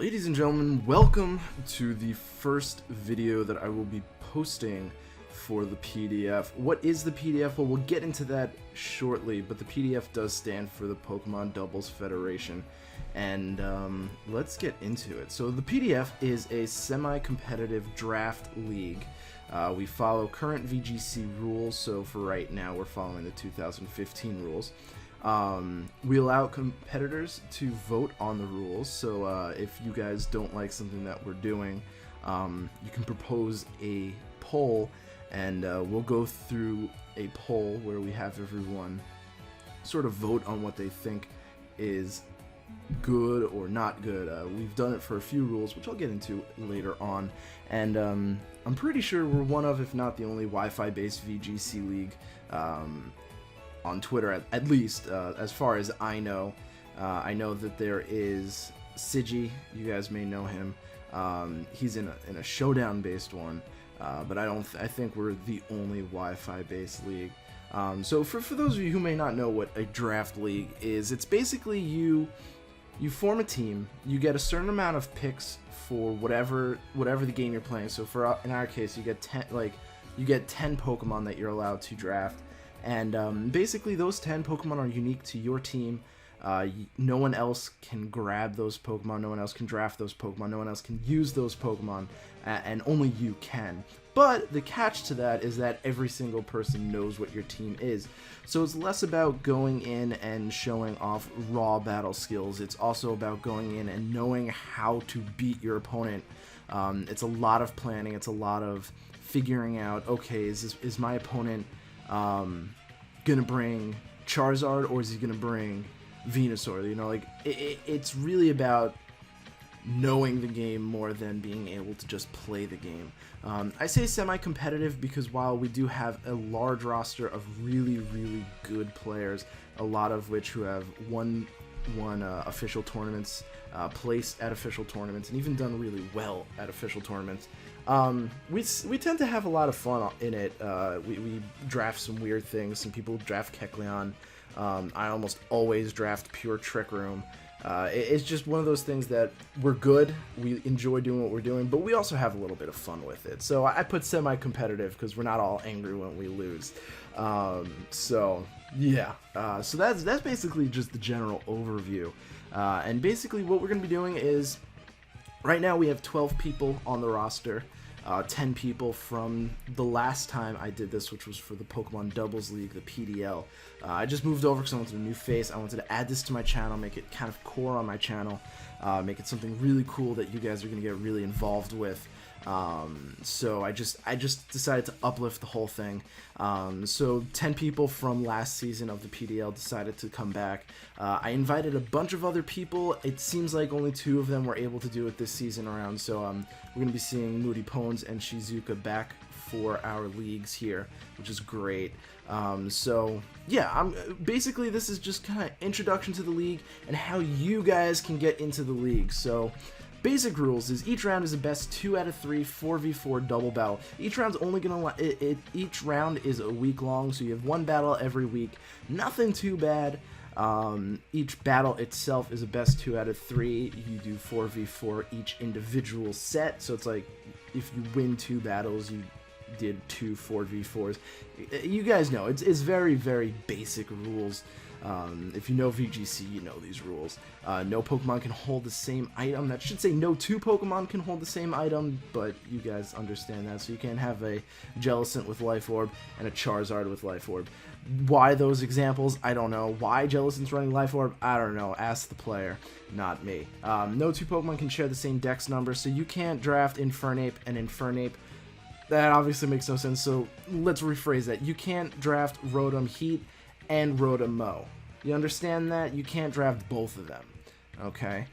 Ladies and gentlemen, welcome to the first video that I will be posting for the PDF. What is the PDF? Well, we'll get into that shortly, but the PDF does stand for the Pokemon Doubles Federation, and let's get into it. So the PDF is a semi-competitive draft league. We follow current VGC rules, so for right now we're following the 2015 rules. We allow competitors to vote on the rules, so if you guys don't like something that we're doing, you can propose a poll, and we'll go through a poll where we have everyone sort of vote on what they think is good or not good. We've done it for a few rules, which I'll get into later on, and I'm pretty sure we're one of, if not the only, Wi-Fi based VGC league on Twitter, at least, as far as I know. I know that there is Siggy, you guys may know him. He's in a showdown based one, but I think we're the only Wi-Fi based league. So for those of you who may not know what a draft league is, it's basically you form a team, you get a certain amount of picks for whatever the game you're playing. So in our case, you get 10 Pokemon that you're allowed to draft. And basically those 10 Pokemon are unique to your team. No one else can grab those Pokemon, no one else can draft those Pokemon, no one else can use those Pokemon, and only you can. But the catch to that is that every single person knows what your team is. So it's less about going in and showing off raw battle skills, it's also about going in and knowing how to beat your opponent. It's a lot of planning, it's a lot of figuring out, okay, is my opponent gonna bring Charizard, or is he gonna bring Venusaur? You know, like it's really about knowing the game more than being able to just play the game. I say semi-competitive because while we do have a large roster of really good players, a lot of which who have won official tournaments, placed at official tournaments, and even done really well at official tournaments, we tend to have a lot of fun in it. We draft some weird things. Some people draft Kecleon. I almost always draft pure Trick Room. It's just one of those things that we're good, we enjoy doing what we're doing, but we also have a little bit of fun with it. So I put semi-competitive because we're not all angry when we lose. So yeah, so that's basically just the general overview. And basically what we're going to be doing is, right now we have 12 people on the roster, 10 people from the last time I did this, which was for the Pokemon Doubles League, the PDL. I just moved over because I wanted a new face. I wanted to add this to my channel, make it kind of core on my channel, make it something really cool that you guys are going to get really involved with. So I just decided to uplift the whole thing. So 10 people from last season of the PDL decided to come back. I invited a bunch of other people. It seems like only 2 of them were able to do it this season around, so we're going to be seeing Moody Pones and Shizuka back for our leagues here, which is great. So yeah, basically this is just kind of introduction to the league and how you guys can get into the league. So basic rules is each round is a best 2 out of 3 4v4 double battle. Each round's only gonna each round is a week long, so you have 1 battle every week. Nothing too bad. Each battle itself is a best 2 out of 3. You do 4v4 each individual set, so it's like if you win 2 battles, you did 2 4v4s. You guys know it's very basic rules. If you know VGC, you know these rules. No Pokemon can hold the same item. That should say no 2 Pokemon can hold the same item, but you guys understand that. So you can't have a Jellicent with Life Orb and a Charizard with Life Orb. Why those examples? I don't know. Why Jellicent's running Life Orb? I don't know. Ask the player, not me. No 2 Pokemon can share the same dex number, so you can't draft Infernape and Infernape. That obviously makes no sense, so let's rephrase that. You can't draft Rotom Heat and Rotom Mow. You understand that? You can't draft both of them, okay?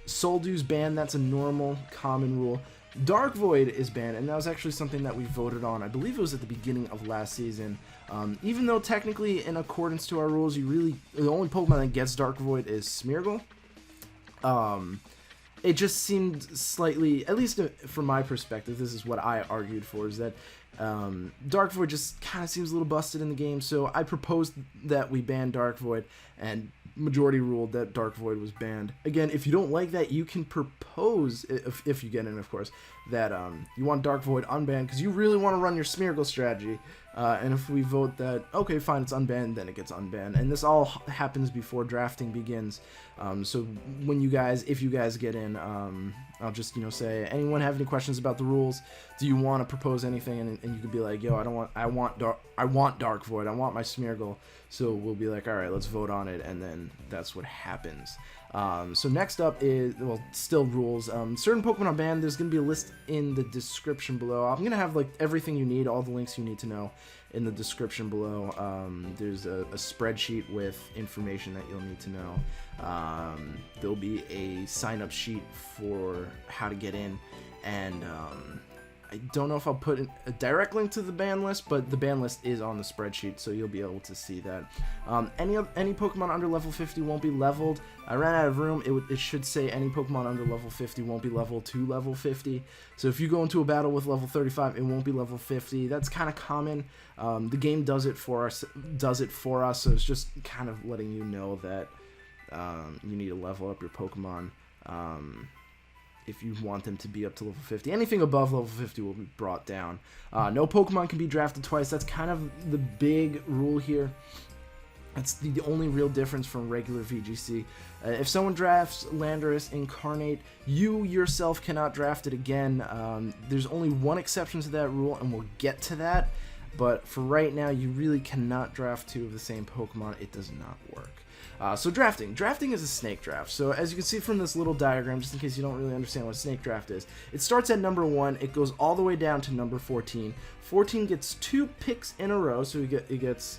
Soldew's banned. That's a normal, common rule. Dark Void is banned, and that was actually something that we voted on. I believe it was at the beginning of last season. Even though technically, in accordance to our rules, the only Pokemon that gets Dark Void is Smeargle. It just seemed slightly, at least from my perspective, this is what I argued for, is that Dark Void just kind of seems a little busted in the game, so I proposed that we ban Dark Void, and majority ruled that Dark Void was banned. Again, if you don't like that, you can propose, if you get in, of course, that you want Dark Void unbanned because you really want to run your Smeargle strategy. And if we vote that, okay, fine, it's unbanned, then it gets unbanned. And this all happens before drafting begins. So when if you guys get in, I'll just, say, anyone have any questions about the rules? Do you want to propose anything? And you could be like, yo, I want Dark Void. I want my Smeargle. So we'll be like, all right, let's vote on it. And then that's what happens. So next up is, well, still rules. Certain Pokemon are banned. There's going to be a list in the description below. I'm going to have, like, everything you need, all the links you need to know in the description below. There's a spreadsheet with information that you'll need to know. There'll be a sign-up sheet for how to get in, and I don't know if I'll put a direct link to the ban list, but the ban list is on the spreadsheet, so you'll be able to see that. Any Pokemon under level 50 won't be leveled. I ran out of room. It should say any Pokemon under level 50 won't be leveled to level 50. So if you go into a battle with level 35, it won't be level 50. That's kind of common. The game does it for us. So it's just kind of letting you know that you need to level up your Pokemon. If you want them to be up to level 50. Anything above level 50 will be brought down. No Pokemon can be drafted twice. That's kind of the big rule here. That's the only real difference from regular VGC. If someone drafts Landorus Incarnate, you yourself cannot draft it again. There's only one exception to that rule, and we'll get to that. But for right now, you really cannot draft two of the same Pokemon. It does not work. So drafting. Drafting is a snake draft. So as you can see from this little diagram, just in case you don't really understand what a snake draft is, it starts at number 1, it goes all the way down to number 14. 14 gets 2 picks in a row, so it gets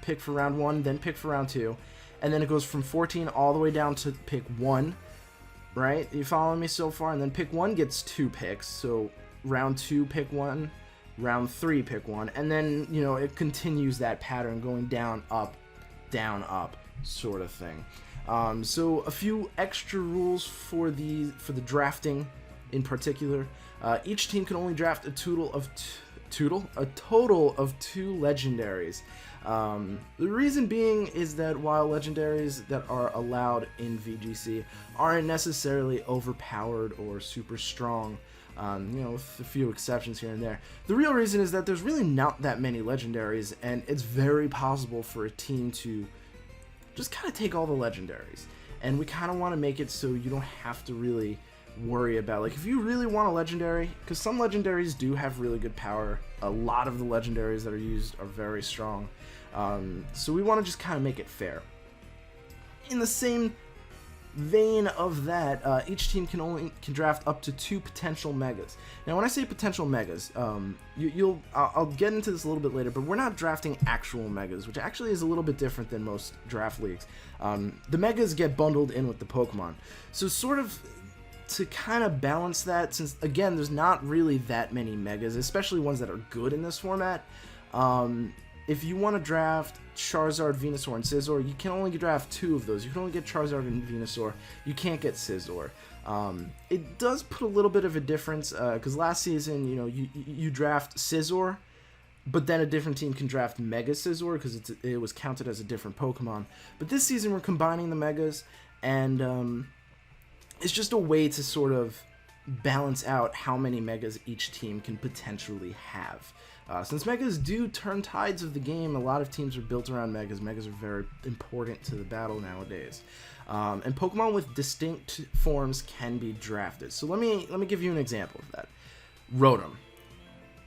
pick for round 1, then pick for round 2, and then it goes from 14 all the way down to pick 1, right? You following me so far? And then pick 1 gets 2 picks, so round 2 pick 1, round 3 pick 1, and then, it continues that pattern going down, up, sort of thing. So a few extra rules for the drafting in particular. Each team can only draft a total of 2 legendaries. The reason being is that while legendaries that are allowed in VGC aren't necessarily overpowered or super strong, with a few exceptions here and there, the real reason is that there's really not that many legendaries, and it's very possible for a team to just kind of take all the legendaries. And we kind of want to make it so you don't have to really worry about, like, if you really want a legendary, because some legendaries do have really good power, a lot of the legendaries that are used are very strong, so we want to just kind of make it fair. In the same vein of that, each team can draft up to 2 potential megas. Now, when I say potential megas, I'll get into this a little bit later, but we're not drafting actual megas, which actually is a little bit different than most draft leagues. The megas get bundled in with the Pokemon, so sort of to kind of balance that, since again there's not really that many megas, especially ones that are good in this format. If you want to draft Charizard, Venusaur, and Scizor, you can only draft 2 of those. You can only get Charizard and Venusaur. You can't get Scizor. It does put a little bit of a difference, because last season, you draft Scizor, but then a different team can draft Mega Scizor because it was counted as a different Pokemon. But this season we're combining the Megas, and it's just a way to sort of balance out how many Megas each team can potentially have. Since Megas do turn tides of the game, a lot of teams are built around Megas. Megas are very important to the battle nowadays. And Pokemon with distinct forms can be drafted. So let me give you an example of that. Rotom.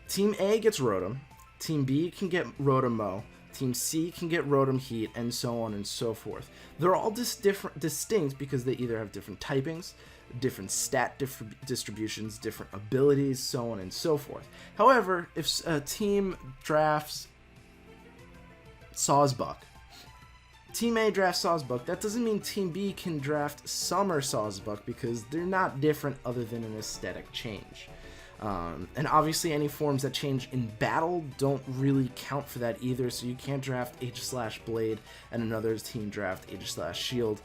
Team A gets Rotom. Team B can get Rotom-Mow. Team C can get Rotom Heat, and so on and so forth. They're all distinct because they either have different typings, different stat distributions, different abilities, so on and so forth. However, if a team drafts Sawsbuck, Team A drafts Sawsbuck, that doesn't mean Team B can draft Summer Sawsbuck, because they're not different other than an aesthetic change. And obviously any forms that change in battle don't really count for that either, so you can't draft Aegis/Blade and another team draft Aegis/Shield.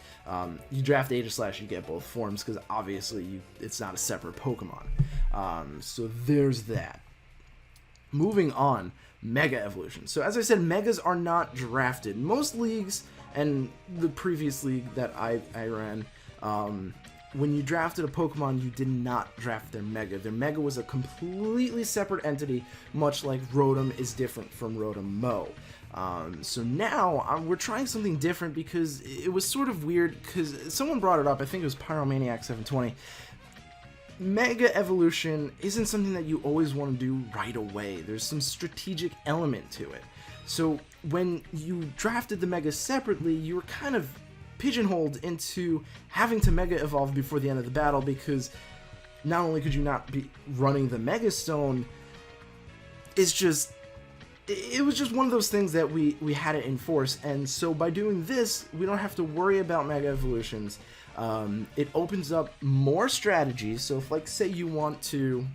You draft Aegis/, you get both forms, because obviously it's not a separate Pokemon. So there's that. Moving on, Mega Evolution. So as I said, Megas are not drafted. Most leagues And the previous league that I ran, when you drafted a Pokemon, you did not draft their Mega. Their Mega was a completely separate entity, much like Rotom is different from Rotom-Mo. So now we're trying something different because it was sort of weird, because someone brought it up, I think it was Pyromaniac720. Mega Evolution isn't something that you always want to do right away. There's some strategic element to it. So when you drafted the Mega separately, you were kind of pigeonholed into having to Mega Evolve before the end of the battle, because not only could you not be running the Mega Stone, it was just one of those things that we had to enforce. And so by doing this, we don't have to worry about Mega Evolutions. It opens up more strategies. So if, like, say you want to,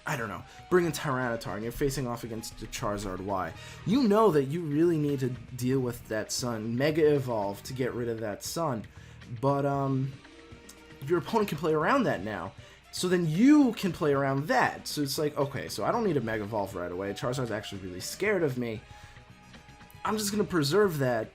I don't know, bring in Tyranitar and you're facing off against the Charizard Y, you know that you really need to deal with that Sun, Mega Evolve to get rid of that Sun, but your opponent can play around that now, so then you can play around that. So it's like, okay, so I don't need a Mega Evolve right away, Charizard's actually really scared of me, I'm just going to preserve that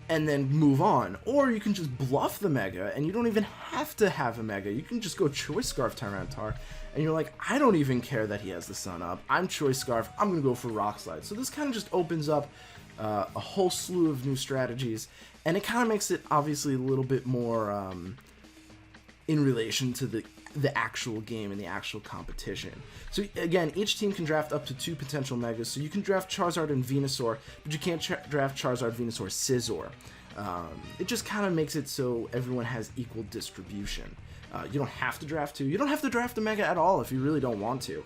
and then move on. Or you can just bluff the Mega, and you don't even have to have a Mega. You can just go Choice Scarf Tyranitar, and you're like, I don't even care that he has the Sun up. I'm Choice Scarf, I'm going to go for Rock Slide. So this kind of just opens up a whole slew of new strategies, and it kind of makes it obviously a little bit more in relation to the actual game and the actual competition. So again, each team can draft up to 2 potential Megas, so you can draft Charizard and Venusaur, but you can't draft Charizard, Venusaur, Scizor. It just kind of makes it so everyone has equal distribution. You don't have to draft 2, you don't have to draft a Mega at all if you really don't want to,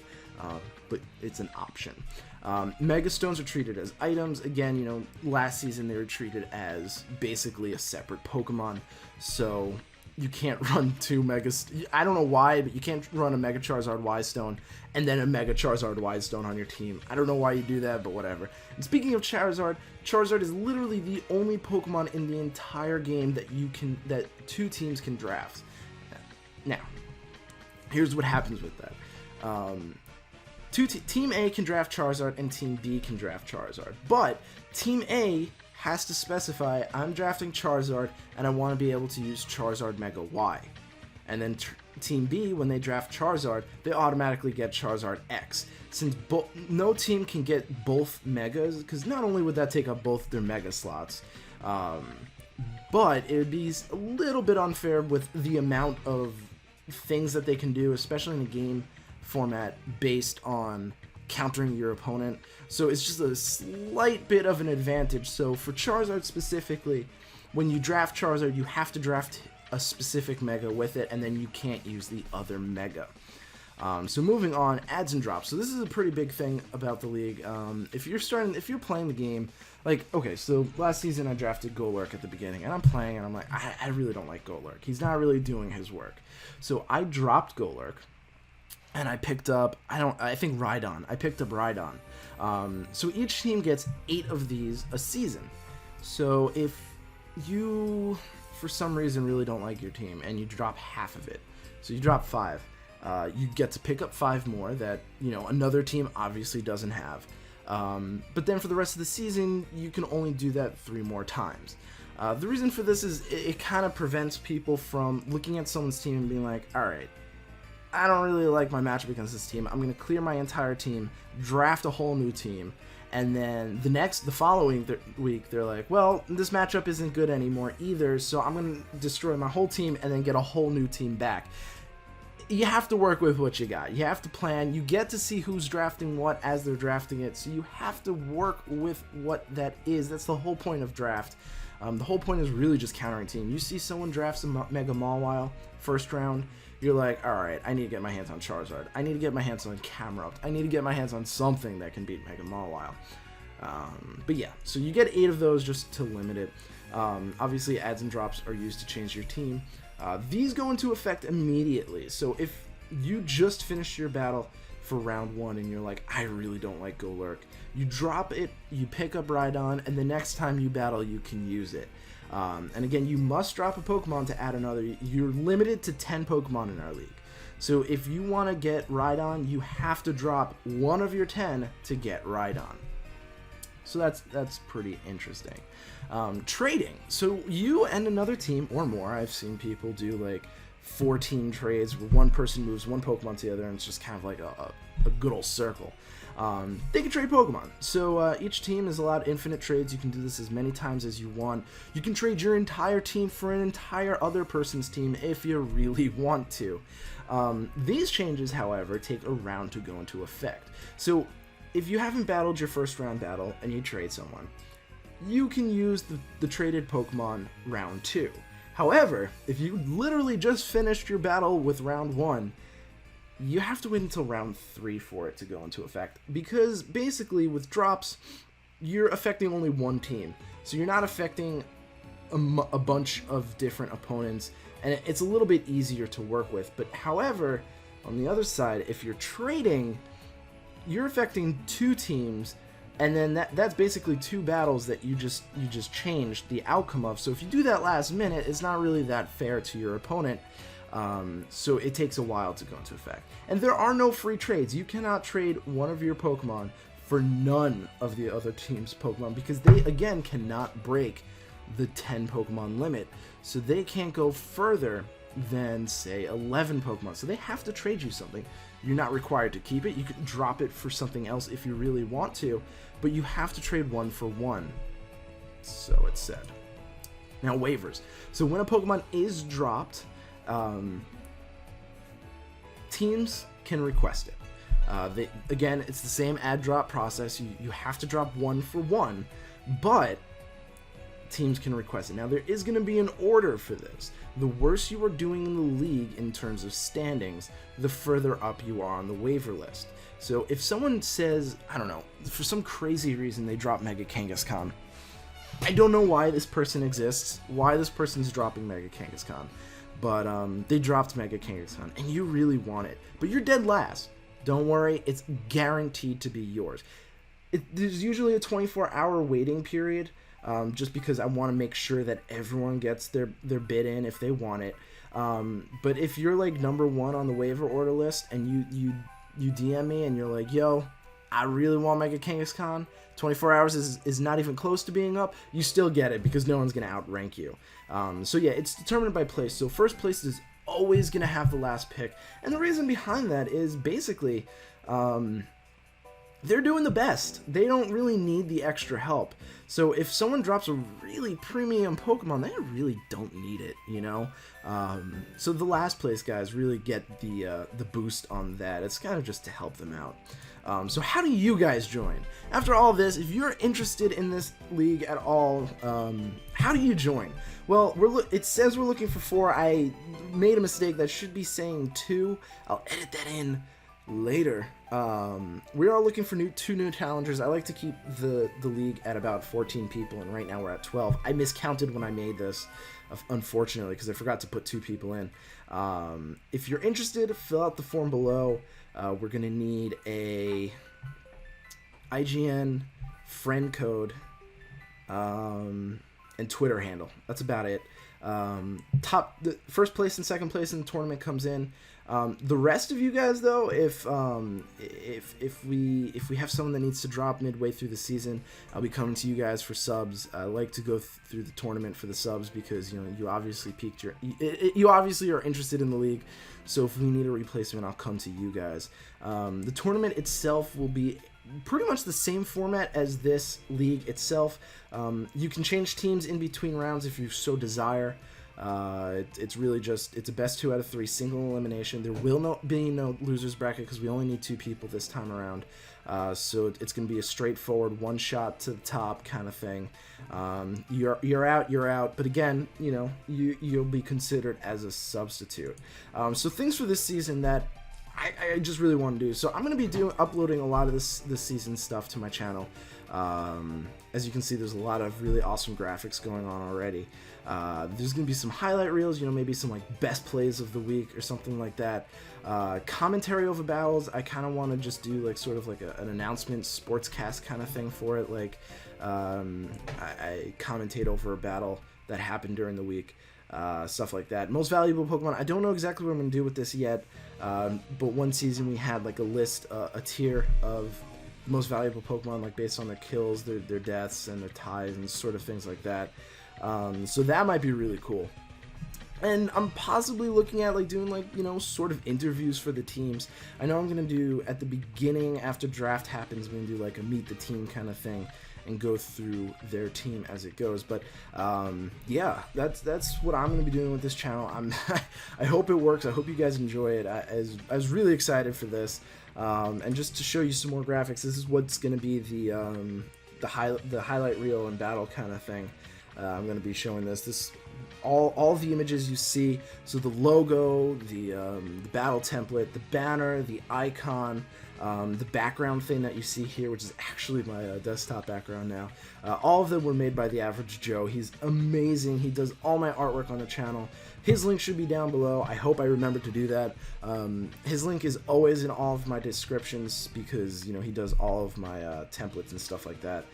but it's an option. Mega Stones are treated as items. Again, you know, last season they were treated as basically a separate Pokemon, so you can't run 2 Mega... I don't know why, but you can't run a Mega Charizard Y-Stone and then a Mega Charizard Y-Stone on your team. I don't know why you do that, but whatever. And speaking of Charizard, Charizard is literally the only Pokemon in the entire game that 2 teams can draft. Now, here's what happens with that. Team A can draft Charizard and Team B can draft Charizard, but Team A has to specify, I'm drafting Charizard and I want to be able to use Charizard Mega Y. And then Team B, when they draft Charizard, they automatically get Charizard X. Since no team can get both Megas, because not only would that take up both their Mega slots, but it would be a little bit unfair with the amount of things that they can do, especially in a game format based on countering your opponent. So it's just a slight bit of an advantage. So for Charizard specifically, when you draft Charizard, you have to draft a specific Mega with it, and then you can't use the other Mega. So moving on, adds and drops. So this is a pretty big thing about the league. If you're playing the game, like, okay, so last season I drafted Golurk at the beginning, and I'm playing, and I'm like, I really don't like Golurk. He's not really doing his work. So I dropped Golurk, and I picked up, I think Rhydon. I picked up Rhydon. So each team gets 8 of these a season. So if you, for some reason, really don't like your team, and you drop half of it, so you drop 5, you get to pick up 5 more that, you know, another team obviously doesn't have. But then for the rest of the season, you can only do that 3 more times. The reason for this is it kind of prevents people from looking at someone's team and being like, alright, I don't really like my matchup against this team. I'm going to clear my entire team, draft a whole new team, and then the following week, they're like, well, this matchup isn't good anymore either, so I'm going to destroy my whole team and then get a whole new team back. You have to work with what you got. You have to plan. You get to see who's drafting what as they're drafting it, so you have to work with what that is. That's the whole point of draft. The whole point is really just countering team. You see someone drafts a Mega Mawile first round, you're like, alright, I need to get my hands on Charizard. I need to get my hands on Camerupt. I need to get my hands on something that can beat Mega Mawile. But yeah, so you get 8 of those just to limit it. Obviously, adds and drops are used to change your team. These go into effect immediately. So if you just finished your battle for round 1 and you're like, I really don't like Golurk, you drop it, you pick up Rhydon, and the next time you battle, you can use it. And again, you must drop a Pokemon to add another. You're limited to 10 Pokemon in our league. So if you want to get Rhydon, you have to drop one of your 10 to get Rhydon. So that's pretty interesting. Trading. So you and another team or more, I've seen people do like 4-team trades where one person moves one Pokemon to the other, and it's just kind of like a good old circle. They can trade Pokemon. So each team is allowed infinite trades. You can do this as many times as you want. You can trade your entire team for an entire other person's team if you really want to. These changes, however, take a round to go into effect. So if you haven't battled your first round battle and you trade someone, you can use the traded Pokemon round 2. However, if you literally just finished your battle with round 1, you have to wait until round 3 for it to go into effect, because basically with drops, you're affecting only one team. So you're not affecting a bunch of different opponents, and it's a little bit easier to work with. But however, on the other side, if you're trading, you're affecting 2 teams, and then that's basically 2 battles that you just changed the outcome of. So if you do that last minute, it's not really that fair to your opponent. So it takes a while to go into effect. And there are no free trades. You cannot trade one of your Pokemon for none of the other team's Pokemon, because they, again, cannot break the 10 Pokemon limit. So they can't go further than, say, 11 Pokemon. So they have to trade you something. You're not required to keep it. You can drop it for something else if you really want to, but you have to trade 1 for 1. So it's said. Now, waivers. So when a Pokemon is dropped, teams can request it. Again, it's the same add drop process. You have to drop 1 for 1, but teams can request it. Now, there is going to be an order for this. The worse you are doing in the league in terms of standings, the further up you are on the waiver list. So if someone says, I don't know, for some crazy reason they drop Mega Kangaskhan, I don't know why this person exists, why this person's dropping Mega Kangaskhan, but they dropped Mega Kangaskhan, and you really want it, but you're dead last. Don't worry, it's guaranteed to be yours. There's usually a 24-hour waiting period, just because I want to make sure that everyone gets their bid in if they want it. But if you're like number 1 on the waiver order list and you DM me and you're like, yo, I really want Mega Kangaskhan, 24 hours is not even close to being up, you still get it because no one's going to outrank you. So yeah, it's determined by place. So first place is always going to have the last pick. And the reason behind that is basically they're doing the best. They don't really need the extra help. So if someone drops a really premium Pokemon, they really don't need it, you know? So the last place guys really get the boost on that. It's kind of just to help them out. So how do you guys join? After all this, if you're interested in this league at all, how do you join? Well, it says we're looking for 4. I made a mistake. That should be saying 2. I'll edit that in later. We are looking for 2 new challengers. I like to keep the league at about 14 people, and right now we're at 12. I miscounted when I made this, unfortunately, because I forgot to put 2 people in. If you're interested, fill out the form below. We're gonna need a IGN friend code and Twitter handle. That's about it. The first place and second place in the tournament comes in. The rest of you guys, though, if we have someone that needs to drop midway through the season, I'll be coming to you guys for subs. I like to go through the tournament for the subs because you obviously you obviously are interested in the league. So if we need a replacement, I'll come to you guys. The tournament itself will be pretty much the same format as this league itself. You can change teams in between rounds if you so desire. It's really just, it's a best 2 out of 3 single elimination. There will be no losers bracket because we only need 2 people this time around. So it's going to be a straightforward one shot to the top kind of thing. You're out. But again, you'll be considered as a substitute. So things for this season that I just really want to do. So I'm going to be uploading a lot of this season stuff to my channel. As you can see, there's a lot of really awesome graphics going on already. There's going to be some highlight reels, maybe some like best plays of the week or something like that. Commentary over battles, I kind of want to just do like sort of like an announcement sportscast kind of thing for it. Like I commentate over a battle that happened during the week. Stuff like that. Most valuable Pokemon, I don't know exactly what I'm going to do with this yet, but one season we had like a list, a tier of most valuable Pokemon, like based on their kills, their deaths, and their ties, and sort of things like that. So that might be really cool. And I'm possibly looking at like doing like, you know, sort of interviews for the teams. I know I'm gonna do at the beginning after draft happens, I'm gonna do like a meet the team kind of thing and go through their team as it goes. But yeah, that's what I'm gonna be doing with this channel. I hope it works. I hope you guys enjoy it. I was really excited for this. And just to show you some more graphics, this is what's gonna be the highlight reel and battle kind of thing. I'm gonna be showing this. All the images you see, so the logo, the battle template, the banner, the icon, the background thing that you see here, which is actually my desktop background now, all of them were made by the Average Joe. He's amazing. He does all my artwork on the channel. His link should be down below. I hope I remember to do that. His link is always in all of my descriptions because, you know, he does all of my templates and stuff like that.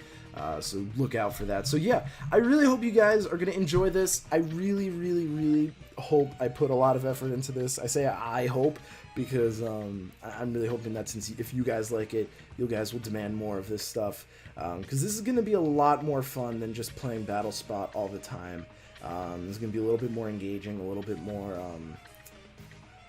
So look out for that. So yeah, I really hope you guys are gonna enjoy this. I really hope I put a lot of effort into this. I say I hope because I'm really hoping that since if you guys like it, you guys will demand more of this stuff, because this is gonna be a lot more fun than just playing Battle Spot all the time. It's gonna be a little bit more engaging, a little bit more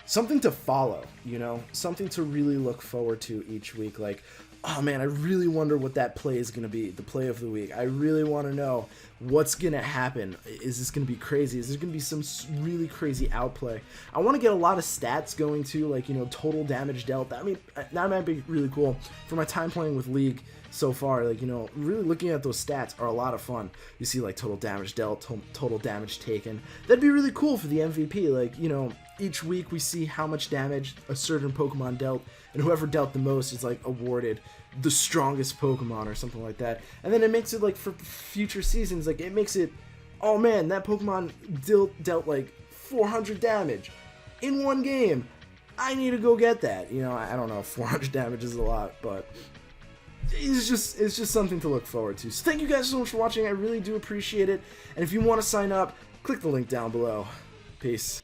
something to follow, you know, something to really look forward to each week. Like, oh man, I really wonder what that play is going to be, the play of the week. I really want to know what's going to happen. Is this going to be crazy? Is there going to be some really crazy outplay? I want to get a lot of stats going too, like, you know, total damage dealt. I mean, that might be really cool. For my time playing with League so far, like, you know, really looking at those stats are a lot of fun. You see, like, total damage dealt, total damage taken. That'd be really cool for the MVP. Like, you know, each week we see how much damage a certain Pokemon dealt, and whoever dealt the most is like awarded the strongest Pokemon or something like that. And then it makes it like for future seasons, like it makes it, oh man, that Pokemon dealt like 400 damage in one game. I need to go get that. You know, I don't know if 400 damage is a lot, but it's just something to look forward to. So thank you guys so much for watching. I really do appreciate it. And if you want to sign up, click the link down below. Peace.